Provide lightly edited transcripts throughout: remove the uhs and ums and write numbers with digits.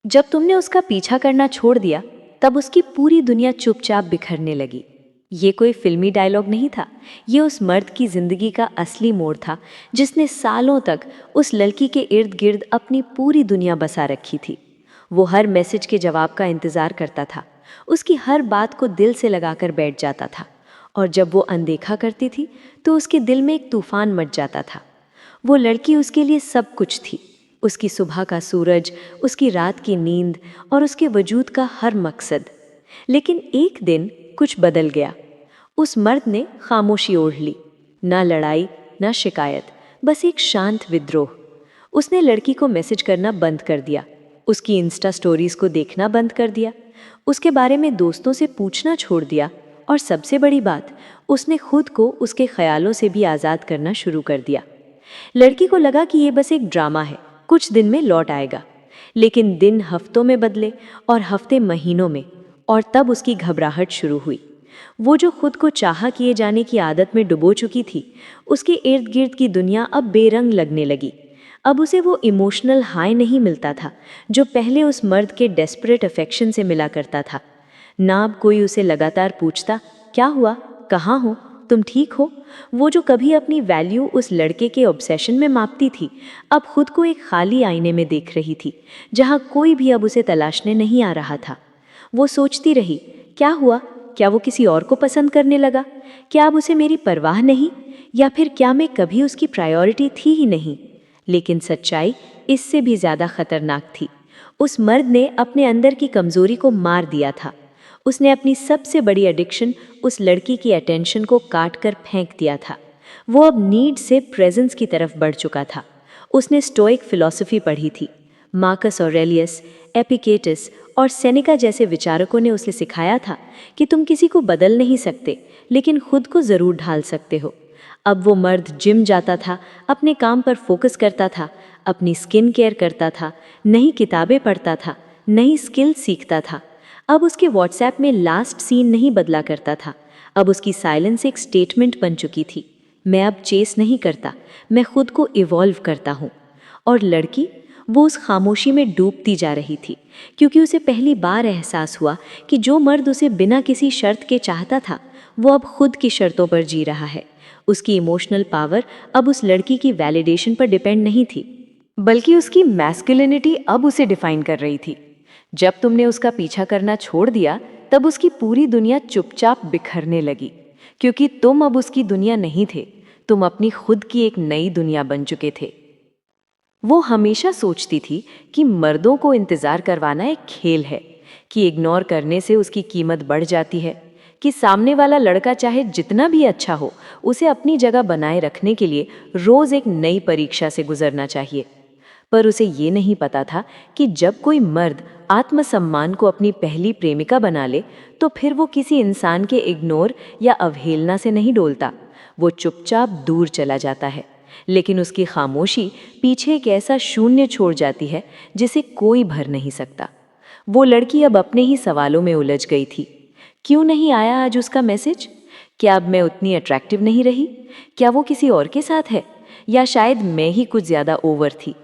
जब तुमने उसका पीछा करना छोड़ दिया, तब उसकी पूरी दुनिया चुपचाप बिखरने लगी। ये कोई फिल्मी डायलॉग नहीं था, ये उस मर्द की जिंदगी का असली मोड़ था, जिसने सालों तक उस लड़की के इर्द गिर्द अपनी पूरी दुनिया बसा रखी थी। वो हर मैसेज के जवाब का इंतज़ार करता था, उसकी हर बात को दिल से लगाकर बैठ जाता था, और जब वो अनदेखा करती थी तो उसके दिल में एक तूफान मच जाता था। वो लड़की उसके लिए सब कुछ थी, उसकी सुबह का सूरज, उसकी रात की नींद और उसके वजूद का हर मकसद। लेकिन एक दिन कुछ बदल गया। उस मर्द ने खामोशी ओढ़ ली, ना लड़ाई ना शिकायत, बस एक शांत विद्रोह। उसने लड़की को मैसेज करना बंद कर दिया, उसकी इंस्टा स्टोरीज को देखना बंद कर दिया, उसके बारे में दोस्तों से पूछना छोड़ दिया, और सबसे बड़ी बात, उसने खुद को उसके ख्यालों से भी आज़ाद करना शुरू कर दिया। लड़की को लगा कि ये बस एक ड्रामा है, कुछ दिन में लौट आएगा। लेकिन दिन हफ्तों में बदले और हफ्ते महीनों में, और तब उसकी घबराहट शुरू हुई। वो जो खुद को चाहा किए जाने की आदत में डुबो चुकी थी, उसके इर्द गिर्द की दुनिया अब बेरंग लगने लगी। अब उसे वो इमोशनल हाई नहीं मिलता था जो पहले उस मर्द के डेस्परेट अफेक्शन से मिला करता था। ना अब कोई उसे लगातार पूछता, क्या हुआ, कहाँ हो, तुम ठीक हो। वो जो कभी अपनी वैल्यू उस लड़के के ऑब्सेशन में मापती थी, अब खुद को एक खाली आईने में देख रही थी, जहाँ कोई भी अब उसे तलाशने नहीं आ रहा था। वो सोचती रही, क्या हुआ, क्या वो किसी और को पसंद करने लगा, क्या अब उसे मेरी परवाह नहीं, या फिर क्या मैं कभी उसकी प्रायोरिटी थी ही नहीं। लेकिन सच्चाई इससे भी ज़्यादा खतरनाक थी। उस मर्द ने अपने अंदर की कमज़ोरी को मार दिया था। उसने अपनी सबसे बड़ी एडिक्शन, उस लड़की की अटेंशन को काट कर फेंक दिया था। वो अब नीड से प्रेजेंस की तरफ बढ़ चुका था। उसने स्टोइक फिलॉसफी पढ़ी थी। मार्कस ऑरेलियस, एपिकेटस और सेनेका जैसे विचारकों ने उसे सिखाया था कि तुम किसी को बदल नहीं सकते, लेकिन खुद को ज़रूर ढाल सकते हो। अब वो मर्द जिम जाता था, अपने काम पर फोकस करता था, अपनी स्किन केयर करता था, नई किताबें पढ़ता था, नई स्किल सीखता था। अब उसके व्हाट्सएप में लास्ट सीन नहीं बदला करता था। अब उसकी साइलेंस एक स्टेटमेंट बन चुकी थी, मैं अब चेस नहीं करता, मैं खुद को इवॉल्व करता हूँ। और लड़की, वो उस खामोशी में डूबती जा रही थी, क्योंकि उसे पहली बार एहसास हुआ कि जो मर्द उसे बिना किसी शर्त के चाहता था, वो अब खुद की शर्तों पर जी रहा है। उसकी इमोशनल पावर अब उस लड़की की वैलिडेशन पर डिपेंड नहीं थी, बल्कि उसकी मैस्कुलिनिटी अब उसे डिफाइन कर रही थी। जब तुमने उसका पीछा करना छोड़ दिया, तब उसकी पूरी दुनिया चुपचाप बिखरने लगी, क्योंकि तुम अब उसकी दुनिया नहीं थे, तुम अपनी खुद की एक नई दुनिया बन चुके थे। वो हमेशा सोचती थी कि मर्दों को इंतज़ार करवाना एक खेल है, कि इग्नोर करने से उसकी कीमत बढ़ जाती है, कि सामने वाला लड़का चाहे जितना भी अच्छा हो, उसे अपनी जगह बनाए रखने के लिए रोज़ एक नई परीक्षा से गुजरना चाहिए। पर उसे ये नहीं पता था कि जब कोई मर्द आत्मसम्मान को अपनी पहली प्रेमिका बना ले, तो फिर वो किसी इंसान के इग्नोर या अवहेलना से नहीं डोलता, वो चुपचाप दूर चला जाता है। लेकिन उसकी खामोशी पीछे एक ऐसा शून्य छोड़ जाती है जिसे कोई भर नहीं सकता। वो लड़की अब अपने ही सवालों में उलझ गई थी। क्यों नहीं आया आज उसका मैसेज? क्या अब मैं उतनी अट्रैक्टिव नहीं रही? क्या वो किसी और के साथ है? या शायद मैं ही कुछ ज़्यादा ओवर थी?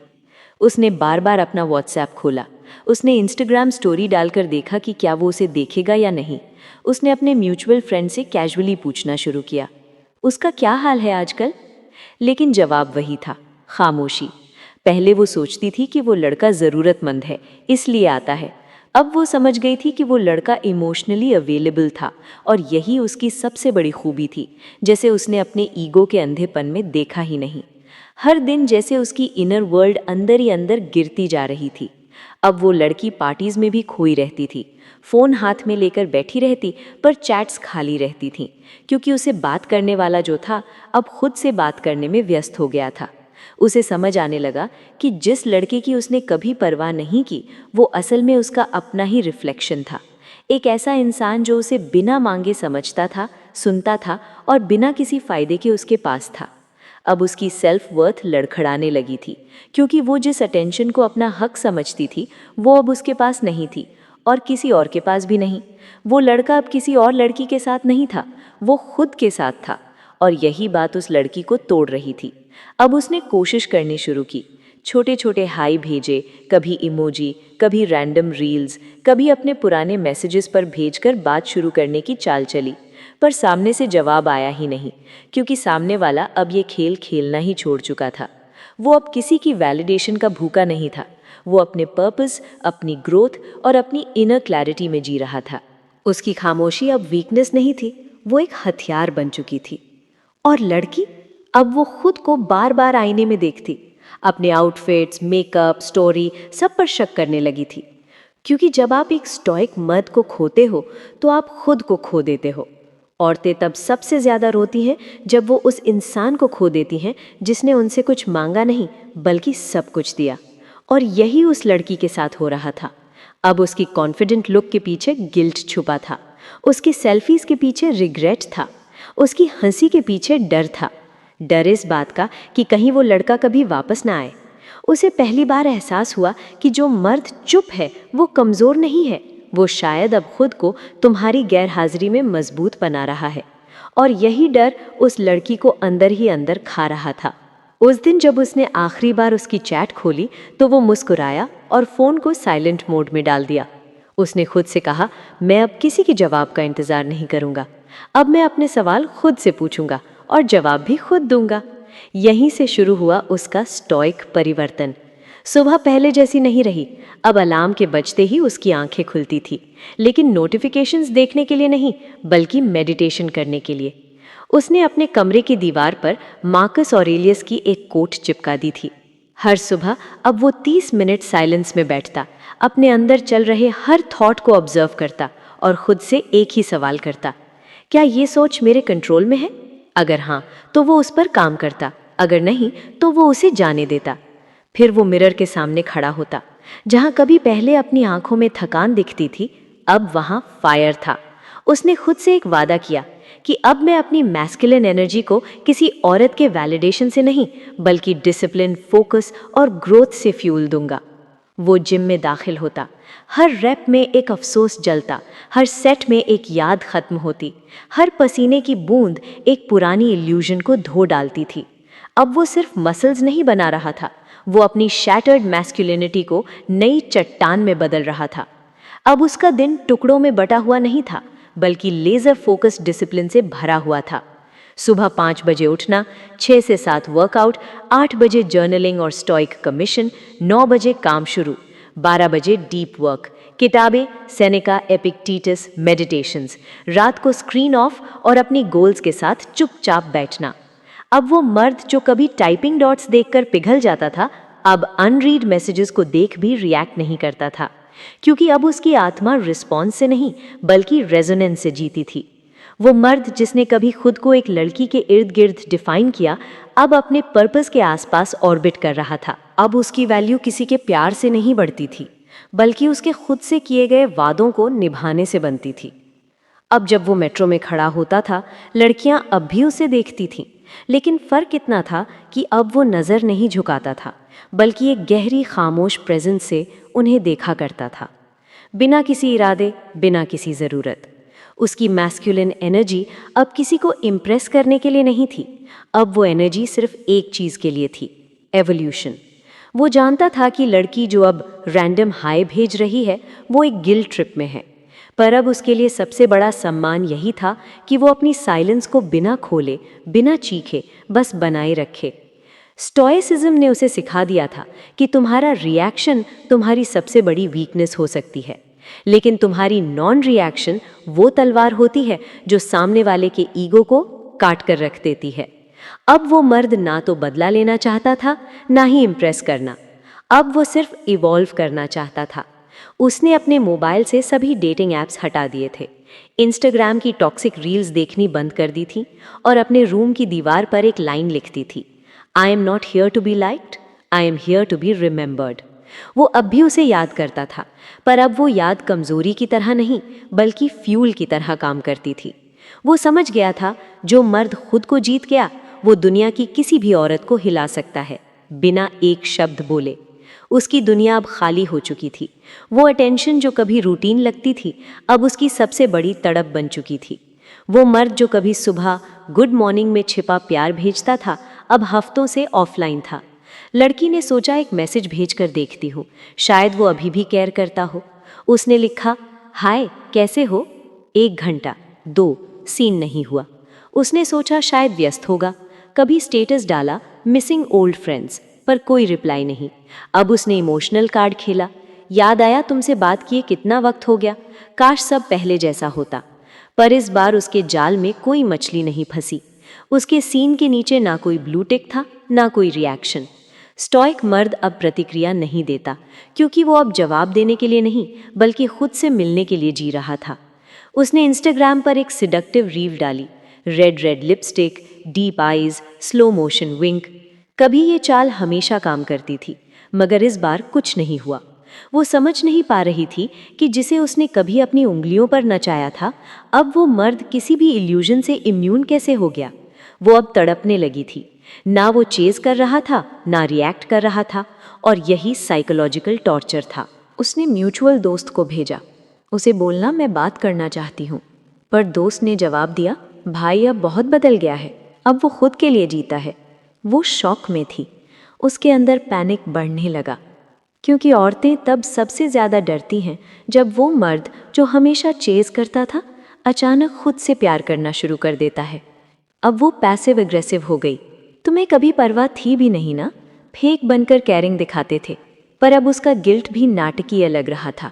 उसने बार बार अपना व्हाट्सएप खोला। उसने इंस्टाग्राम स्टोरी डालकर देखा कि क्या वो उसे देखेगा या नहीं। उसने अपने म्यूचुअल फ्रेंड से कैजुअली पूछना शुरू किया, उसका क्या हाल है आजकल? लेकिन जवाब वही था, खामोशी। पहले वो सोचती थी कि वो लड़का ज़रूरतमंद है, इसलिए आता है। अब वो समझ गई थी कि वो लड़का इमोशनली अवेलेबल था, और यही उसकी सबसे बड़ी खूबी थी, जैसे उसने अपने ईगो के अंधेपन में देखा ही नहीं। हर दिन जैसे उसकी इनर वर्ल्ड अंदर ही अंदर गिरती जा रही थी। अब वो लड़की पार्टीज में भी खोई रहती थी, फ़ोन हाथ में लेकर बैठी रहती, पर चैट्स खाली रहती थीं, क्योंकि उसे बात करने वाला जो था, अब खुद से बात करने में व्यस्त हो गया था। उसे समझ आने लगा कि जिस लड़के की उसने कभी परवाह नहीं की, वो असल में उसका अपना ही रिफ्लेक्शन था। एक ऐसा इंसान जो उसे बिना मांगे समझता था, सुनता था, और बिना किसी फायदे के उसके पास था। अब उसकी सेल्फ वर्थ लड़खड़ाने लगी थी, क्योंकि वो जिस अटेंशन को अपना हक समझती थी, वो अब उसके पास नहीं थी, और किसी और के पास भी नहीं। वो लड़का अब किसी और लड़की के साथ नहीं था, वो खुद के साथ था, और यही बात उस लड़की को तोड़ रही थी। अब उसने कोशिश करनी शुरू की, छोटे छोटे हाई भेजे, कभी इमोजी, कभी रैंडम रील्स, कभी अपने पुराने मैसेजेस पर भेजकर बात शुरू करने की चाल चली। पर सामने से जवाब आया ही नहीं, क्योंकि सामने वाला अब ये खेल खेलना ही छोड़ चुका था। वो अब किसी की वैलिडेशन का भूखा नहीं था। वो अपने पर्पस, अपनी ग्रोथ और अपनी इनर क्लैरिटी में जी रहा था। उसकी खामोशी अब वीकनेस नहीं थी, वो एक हथियार बन चुकी थी। और लड़की, अब वो खुद को बार बार आईने में देखती, अपने आउटफिट्स, मेकअप, स्टोरी सब पर शक करने लगी थी। क्योंकि जब आप एक स्टोइक मर्द को खोते हो तो आप खुद को खो देते हो। औरतें तब सबसे ज्यादा रोती हैं जब वो उस इंसान को खो देती हैं जिसने उनसे कुछ मांगा नहीं बल्कि सब कुछ दिया। और यही उस लड़की के साथ हो रहा था। अब उसकी कॉन्फिडेंट लुक के पीछे गिल्ट छुपा था, उसकी सेल्फीज के पीछे रिग्रेट था, उसकी हंसी के पीछे डर था। डर इस बात का कि कहीं वो लड़का कभी वापस ना आए। उसे पहली बार एहसास हुआ कि जो मर्द चुप है वो कमज़ोर नहीं है, वो शायद अब खुद को तुम्हारी गैर हाजिरी में मजबूत बना रहा है। और यही डर उस लड़की को अंदर ही अंदर खा रहा था। उस दिन जब उसने आखिरी बार उसकी चैट खोली तो वो मुस्कुराया और फ़ोन को साइलेंट मोड में डाल दिया। उसने खुद से कहा, मैं अब किसी के जवाब का इंतज़ार नहीं करूँगा। अब मैं अपने सवाल खुद से पूछूंगा और जवाब भी खुद दूंगा। यहीं से शुरू हुआ उसका स्टोइक परिवर्तन। सुबह पहले जैसी नहीं रही। अब अलार्म के बजते ही उसकी आंखें खुलती थी, लेकिन नोटिफिकेशंस देखने के लिए नहीं, बल्कि मेडिटेशन करने के लिए। उसने अपने कमरे की दीवार पर मार्कस ऑरेलियस की एक कोट चिपका दी थी। हर सुबह अब वो 30 मिनट साइलेंस में बैठता, अपने अंदर चल रहे हर थॉट को ऑब्जर्व करता और खुद से एक ही सवाल करता, क्या ये सोच मेरे कंट्रोल में है? अगर हाँ तो वो उस पर काम करता, अगर नहीं तो वो उसे जाने देता। फिर वो मिरर के सामने खड़ा होता। जहाँ कभी पहले अपनी आंखों में थकान दिखती थी, अब वहाँ फायर था। उसने खुद से एक वादा किया कि अब मैं अपनी मैस्कुलिन एनर्जी को किसी औरत के वैलिडेशन से नहीं, बल्कि डिसिप्लिन, फोकस और ग्रोथ से फ्यूल दूंगा। वो जिम में दाखिल होता। हर रैप में एक अफसोस जलता, हर सेट में एक याद खत्म होती, हर पसीने की बूंद एक पुरानी इल्यूजन को धो डालती थी। अब वो सिर्फ मसल्स नहीं बना रहा था, वो अपनी शैटर्ड मैस्कुलिनिटी को नई चट्टान में बदल रहा था। अब उसका दिन टुकड़ों में बटा हुआ नहीं था, बल्कि लेजर फोकस डिसिप्लिन से भरा हुआ था। सुबह 5 बजे उठना, 6 से 7 वर्कआउट, 8 बजे जर्नलिंग और स्टोइक कमीशन, 9 बजे काम शुरू, 12 बजे डीप वर्क, किताबें, सेनेका, एपिक्टेटस, मेडिटेशंस, रात को स्क्रीन ऑफ और अपनी गोल्स के साथ चुपचाप बैठना। अब वो मर्द जो कभी टाइपिंग डॉट्स देखकर पिघल जाता था, अब अनरीड मैसेजेस को देख भी रिएक्ट नहीं करता था, क्योंकि अब उसकी आत्मा रिस्पॉन्स से नहीं बल्कि रेजोनेंस से जीती थी। वो मर्द जिसने कभी खुद को एक लड़की के इर्द गिर्द डिफाइन किया, अब अपने पर्पस के आसपास ऑर्बिट कर रहा था। अब उसकी वैल्यू किसी के प्यार से नहीं बढ़ती थी, बल्कि उसके खुद से किए गए वादों को निभाने से बनती थी। अब जब वो मेट्रो में खड़ा होता था, लड़कियां अब भी उसे देखती थीं, लेकिन फ़र्क इतना था कि अब वो नज़र नहीं झुकाता था, बल्कि एक गहरी खामोश प्रेजेंस से उन्हें देखा करता था, बिना किसी इरादे, बिना किसी ज़रूरत। उसकी मैस्कुलिन एनर्जी अब किसी को इम्प्रेस करने के लिए नहीं थी, अब वो एनर्जी सिर्फ एक चीज़ के लिए थी, एवोल्यूशन। वो जानता था कि लड़की जो अब रैंडम हाई भेज रही है, वो एक गिल्ट ट्रिप में है, पर अब उसके लिए सबसे बड़ा सम्मान यही था कि वो अपनी साइलेंस को बिना खोले, बिना चीखे, बस बनाए रखे। स्टोइसिज्म ने उसे सिखा दिया था कि तुम्हारा रिएक्शन तुम्हारी सबसे बड़ी वीकनेस हो सकती है, लेकिन तुम्हारी नॉन रिएक्शन वो तलवार होती है जो सामने वाले के ईगो को काट कर रख देती है। अब वो मर्द ना तो बदला लेना चाहता था, ना ही इम्प्रेस करना। अब वो सिर्फ इवॉल्व करना चाहता था। उसने अपने मोबाइल से सभी डेटिंग ऐप्स हटा दिए थे, इंस्टाग्राम की टॉक्सिक रील्स देखनी बंद कर दी थी और अपने रूम की दीवार पर एक लाइन लिखती थी, I am not here to be liked, I am here to be remembered. वो अब भी उसे याद करता था, पर अब वो याद कमजोरी की तरह नहीं, बल्कि फ्यूल की तरह काम करती थी। वो समझ गया था, जो मर्द खुद को जीत गया, वो दुनिया की किसी भी औरत को हिला सकता है, बिना एक शब्द बोले। उसकी दुनिया अब खाली हो चुकी थी। वो अटेंशन जो कभी रूटीन लगती थी, अब उसकी सबसे बड़ी तड़प बन चुकी थी। वो मर्द जो कभी सुबह गुड मॉर्निंग में छिपा प्यार भेजता था, अब हफ्तों से ऑफलाइन था। लड़की ने सोचा एक मैसेज भेजकर देखती हूँ, शायद वो अभी भी केयर करता हो। उसने लिखा, हाय कैसे हो। 1 घंटा 2 सीन नहीं हुआ। उसने सोचा शायद व्यस्त होगा। कभी स्टेटस डाला मिसिंग ओल्ड फ्रेंड्स, पर कोई रिप्लाई नहीं। अब उसने इमोशनल कार्ड खेला, याद आया तुमसे बात किए कितना वक्त हो गया, काश सब पहले जैसा होता। पर इस बार उसके जाल में कोई मछली नहीं फंसी। उसके सीन के नीचे ना कोई ब्लू टिक था, ना कोई रिएक्शन। स्टॉइक मर्द अब प्रतिक्रिया नहीं देता, क्योंकि वो अब जवाब देने के लिए नहीं बल्कि खुद से मिलने के लिए जी रहा था। उसने इंस्टाग्राम पर एक सिडक्टिव रील डाली, red red lipstick, deep eyes, slow motion wink. कभी ये चाल हमेशा काम करती थी, मगर इस बार कुछ नहीं हुआ। वो समझ नहीं पा रही थी कि जिसे उसने कभी अपनी उंगलियों पर नचाया था, अब वो मर्द किसी भी इल्यूजन से इम्यून कैसे हो गया। वो अब तड़पने लगी थी। ना वो चेज कर रहा था, ना रिएक्ट कर रहा था, और यही साइकोलॉजिकल टॉर्चर था। उसने म्यूचुअल दोस्त को भेजा, उसे बोलना मैं बात करना चाहती हूँ। पर दोस्त ने जवाब दिया, भाई अब बहुत बदल गया है, अब वो खुद के लिए जीता है। वो शॉक में थी। उसके अंदर पैनिक बढ़ने लगा, क्योंकि औरतें तब सबसे ज़्यादा डरती हैं जब वो मर्द जो हमेशा चेज करता था अचानक खुद से प्यार करना शुरू कर देता है। अब वो पैसिव एग्रेसिव हो गई। तुम्हें कभी परवाह थी भी नहीं ना, फेक बनकर कैरिंग दिखाते थे। पर अब उसका गिल्ट भी नाटकीय लग रहा था।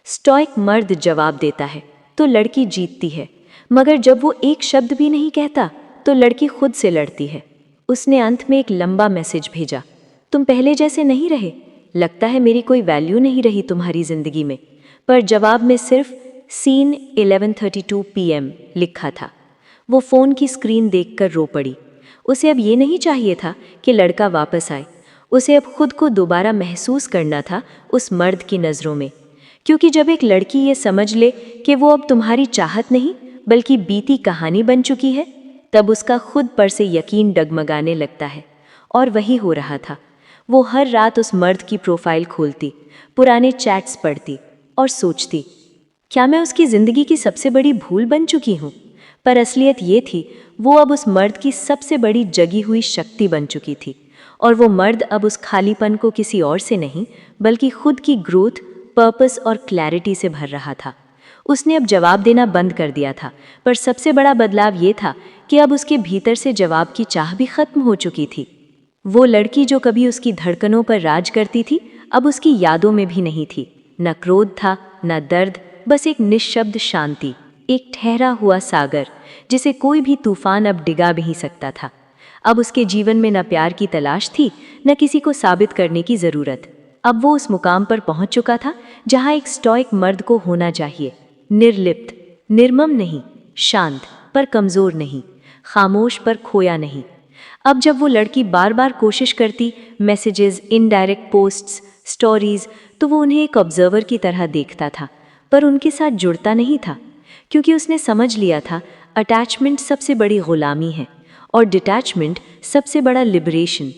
स्टॉइक मर्द जवाब देता है तो लड़की जीतती है, मगर जब वो एक शब्द भी नहीं कहता तो लड़की खुद से लड़ती है। उसने अंत में एक लंबा मैसेज भेजा, तुम पहले जैसे नहीं रहे, लगता है मेरी कोई वैल्यू नहीं रही तुम्हारी जिंदगी में। पर जवाब में सिर्फ सीन 11:32 PM लिखा था। वो फ़ोन की स्क्रीन देखकर रो पड़ी। उसे अब ये नहीं चाहिए था कि लड़का वापस आए, उसे अब खुद को दोबारा महसूस करना था उस मर्द की नज़रों में। क्योंकि जब एक लड़की ये समझ ले कि वो अब तुम्हारी चाहत नहीं बल्कि बीती कहानी बन चुकी है, तब उसका खुद पर से यकीन डगमगाने लगता है। और वही हो रहा था। वो हर रात उस मर्द की प्रोफाइल खोलती, पुराने चैट्स पढ़ती और सोचती, क्या मैं उसकी ज़िंदगी की सबसे बड़ी भूल बन चुकी हूँ। पर असलियत ये थी, वो अब उस मर्द की सबसे बड़ी जगी हुई शक्ति बन चुकी थी। और वो मर्द अब उस खालीपन को किसी और से नहीं बल्कि खुद की ग्रोथ, पर्पस और क्लैरिटी से भर रहा था। उसने अब जवाब देना बंद कर दिया था, पर सबसे बड़ा बदलाव ये था कि अब उसके भीतर से जवाब की चाह भी खत्म हो चुकी थी। वो लड़की जो कभी उसकी धड़कनों पर राज करती थी, अब उसकी यादों में भी नहीं थी। न क्रोध था, न दर्द, बस एक निश्शब्द शांति, एक ठहरा हुआ सागर जिसे कोई भी तूफान अब डिगा नहीं सकता था। अब उसके जीवन में न प्यार की तलाश थी, न किसी को साबित करने की ज़रूरत। अब वो उस मुकाम पर पहुंच चुका था जहां एक स्टॉइक मर्द को होना चाहिए, निर्लिप्त, निर्मम नहीं, शांत पर कमज़ोर नहीं, खामोश पर खोया नहीं। अब जब वो लड़की बार बार कोशिश करती, मैसेजेस, इनडायरेक्ट पोस्ट्स, स्टोरीज, तो वो उन्हें एक ऑब्जर्वर की तरह देखता था, पर उनके साथ जुड़ता नहीं था। क्योंकि उसने समझ लिया था अटैचमेंट सबसे बड़ी गुलामी है और डिटैचमेंट सबसे बड़ा लिबरेशन।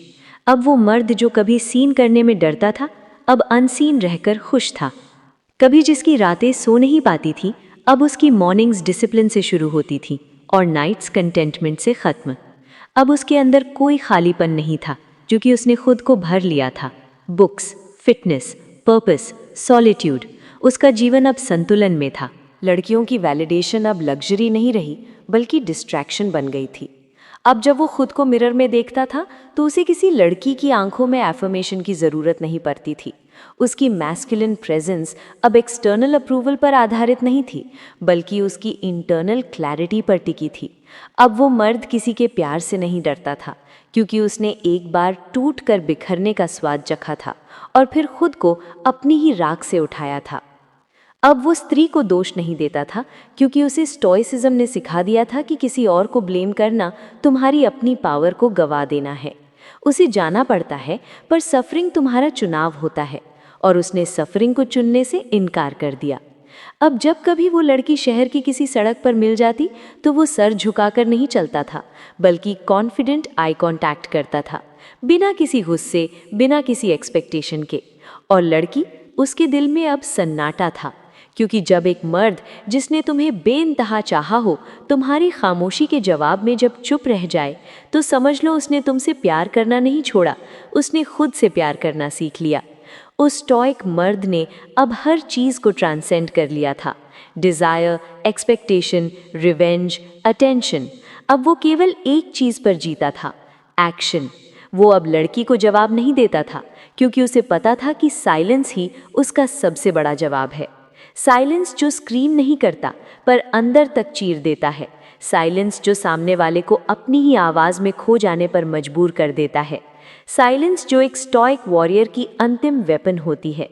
अब वो मर्द जो कभी सीन करने में डरता था, अब अनसीन रहकर खुश था। कभी जिसकी रातें सो नहीं पाती थी, अब उसकी मॉर्निंग्स डिसिप्लिन से शुरू होती थी और नाइट्स कंटेंटमेंट से ख़त्म। अब उसके अंदर कोई खालीपन नहीं था, क्योंकि उसने खुद को भर लिया था। बुक्स, फिटनेस, पर्पस, सॉलिट्यूड, उसका जीवन अब संतुलन में था। लड़कियों की वैलिडेशन अब लग्जरी नहीं रही बल्कि डिस्ट्रैक्शन बन गई थी। अब जब वो खुद को मिरर में देखता था तो उसे किसी लड़की की आंखों में एफर्मेशन की ज़रूरत नहीं पड़ती थी। उसकी मैस्कुलिन प्रेजेंस अब एक्सटर्नल अप्रूवल पर आधारित नहीं थी बल्कि उसकी इंटरनल क्लैरिटी पर टिकी थी। अब वो मर्द किसी के प्यार से नहीं डरता था, क्योंकि उसने एक बार टूट कर बिखरने का स्वाद चखा था और फिर खुद को अपनी ही राख से उठाया था। अब वो स्त्री को दोष नहीं देता था, क्योंकि उसे स्टोइसिज्म ने सिखा दिया था कि किसी और को ब्लेम करना तुम्हारी अपनी पावर को गवा देना है। उसे जाना पड़ता है, पर सफरिंग तुम्हारा चुनाव होता है, और उसने सफरिंग को चुनने से इनकार कर दिया। अब जब कभी वो लड़की शहर की किसी सड़क पर मिल जाती तो वो सर झुकाकर नहीं चलता था, बल्कि कॉन्फिडेंट आई कांटेक्ट करता था, बिना किसी गुस्से, बिना किसी एक्सपेक्टेशन के। और लड़की, उसके दिल में अब सन्नाटा था, क्योंकि जब एक मर्द जिसने तुम्हें बेइंतहा चाहा हो तुम्हारी खामोशी के जवाब में जब चुप रह जाए तो समझ लो उसने तुमसे प्यार करना नहीं छोड़ा, उसने खुद से प्यार करना सीख लिया। उस स्टॉइक मर्द ने अब हर चीज़ को ट्रांसेंड कर लिया था। Desire, expectation, revenge, attention. अब वो केवल एक चीज़ पर जीता था, एक्शन। वो अब लड़की को जवाब नहीं देता था क्योंकि उसे पता था कि साइलेंस ही उसका सबसे बड़ा जवाब है। साइलेंस जो स्क्रीम नहीं करता पर अंदर तक चीर देता है। साइलेंस जो सामने वाले को अपनी ही आवाज़ में खो जाने पर मजबूर कर देता है। साइलेंस जो एक स्टॉइक वॉरियर की अंतिम वेपन होती है।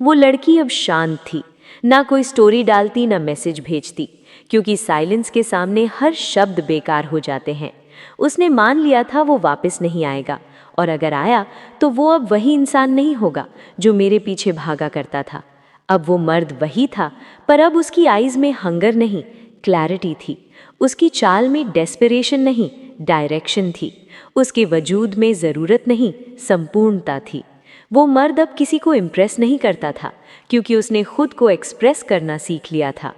वो लड़की अब शांत थी, ना कोई स्टोरी डालती ना मैसेज भेजती, क्योंकि साइलेंस के सामने हर शब्द बेकार हो जाते हैं। उसने मान लिया था वो वापस नहीं आएगा, और अगर आया तो वो अब वही इंसान नहीं होगा जो मेरे पीछे भागा करता था। अब वो मर्द वही था, पर अब उसकी आईज में हंगर नहीं, क्लैरिटी थी। उसकी चाल में डेस्परेशन नहीं, डायरेक्शन थी। उसके वजूद में ज़रूरत नहीं, संपूर्णता थी। वो मर्द अब किसी को इम्प्रेस नहीं करता था क्योंकि उसने खुद को एक्सप्रेस करना सीख लिया था।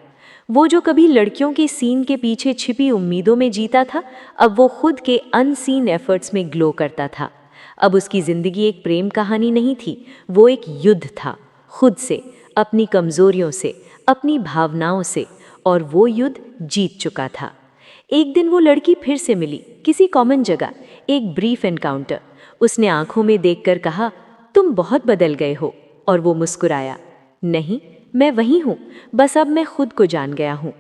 वो जो कभी लड़कियों के सीन के पीछे छिपी उम्मीदों में जीता था, अब वो खुद के अनसीन एफर्ट्स में ग्लो करता था। अब उसकी ज़िंदगी एक प्रेम कहानी नहीं थी, वो एक युद्ध था, खुद से, अपनी कमज़ोरियों से, अपनी भावनाओं से, और वो युद्ध जीत चुका था। एक दिन वो लड़की फिर से मिली, किसी कॉमन जगह, एक ब्रीफ एनकाउंटर। उसने आंखों में देखकर कहा, तुम बहुत बदल गए हो, और वो मुस्कुराया, नहीं, मैं वही हूँ, बस अब मैं खुद को जान गया हूँ।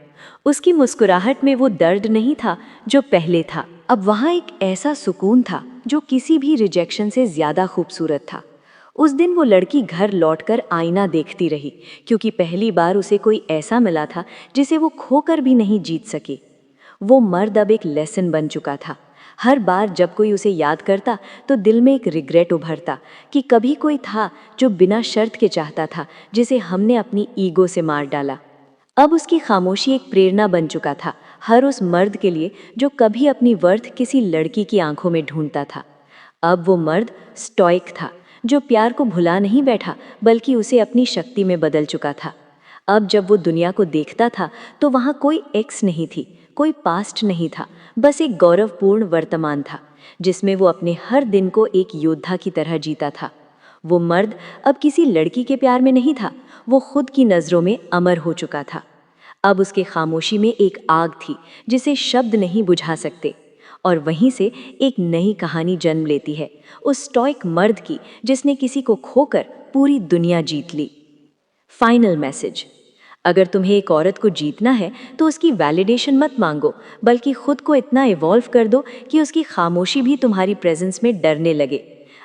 उसकी मुस्कुराहट में वो दर्द नहीं था जो पहले था, अब वहाँ एक ऐसा सुकून था जो किसी भी रिजेक्शन से ज़्यादा खूबसूरत था। उस दिन वो लड़की घर लौटकर आईना देखती रही, क्योंकि पहली बार उसे कोई ऐसा मिला था जिसे वो खोकर भी नहीं जीत सकी। वो मर्द अब एक लेसन बन चुका था। हर बार जब कोई उसे याद करता तो दिल में एक रिग्रेट उभरता कि कभी कोई था जो बिना शर्त के चाहता था, जिसे हमने अपनी ईगो से मार डाला। अब उसकी खामोशी एक प्रेरणा बन चुका था, हर उस मर्द के लिए जो कभी अपनी वर्थ किसी लड़की की आंखों में ढूंढता था। अब वो मर्द स्टॉइक था, जो प्यार को भुला नहीं बैठा बल्कि उसे अपनी शक्ति में बदल चुका था। अब जब वो दुनिया को देखता था तो वहाँ कोई एक्स नहीं थी, कोई पास्ट नहीं था, बस एक गौरवपूर्ण वर्तमान था जिसमें वो अपने हर दिन को एक योद्धा की तरह जीता था। वो मर्द अब किसी लड़की के प्यार में नहीं था, वो खुद की नज़रों में अमर हो चुका था। अब उसके खामोशी में एक आग थी जिसे शब्द नहीं बुझा सकते, और वहीं से एक नई कहानी जन्म लेती है, उस स्टॉइक मर्द की जिसने किसी को खोकर पूरी दुनिया जीत ली। फाइनल मैसेज, अगर तुम्हें एक औरत को जीतना है तो उसकी वैलिडेशन मत मांगो, बल्कि खुद को इतना इवॉल्व कर दो कि उसकी खामोशी भी तुम्हारी प्रेजेंस में डरने लगे।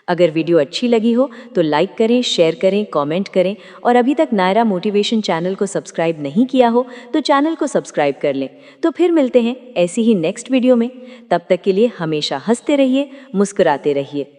अगर वीडियो अच्छी लगी हो तो लाइक करें, शेयर करें, कमेंट करें, और अभी तक नायरा मोटिवेशन चैनल को सब्सक्राइब नहीं किया हो तो चैनल को सब्सक्राइब कर लें। तो फिर मिलते हैं ऐसी ही नेक्स्ट वीडियो में। तब तक के लिए हमेशा हंसते रहिए, मुस्कुराते रहिए।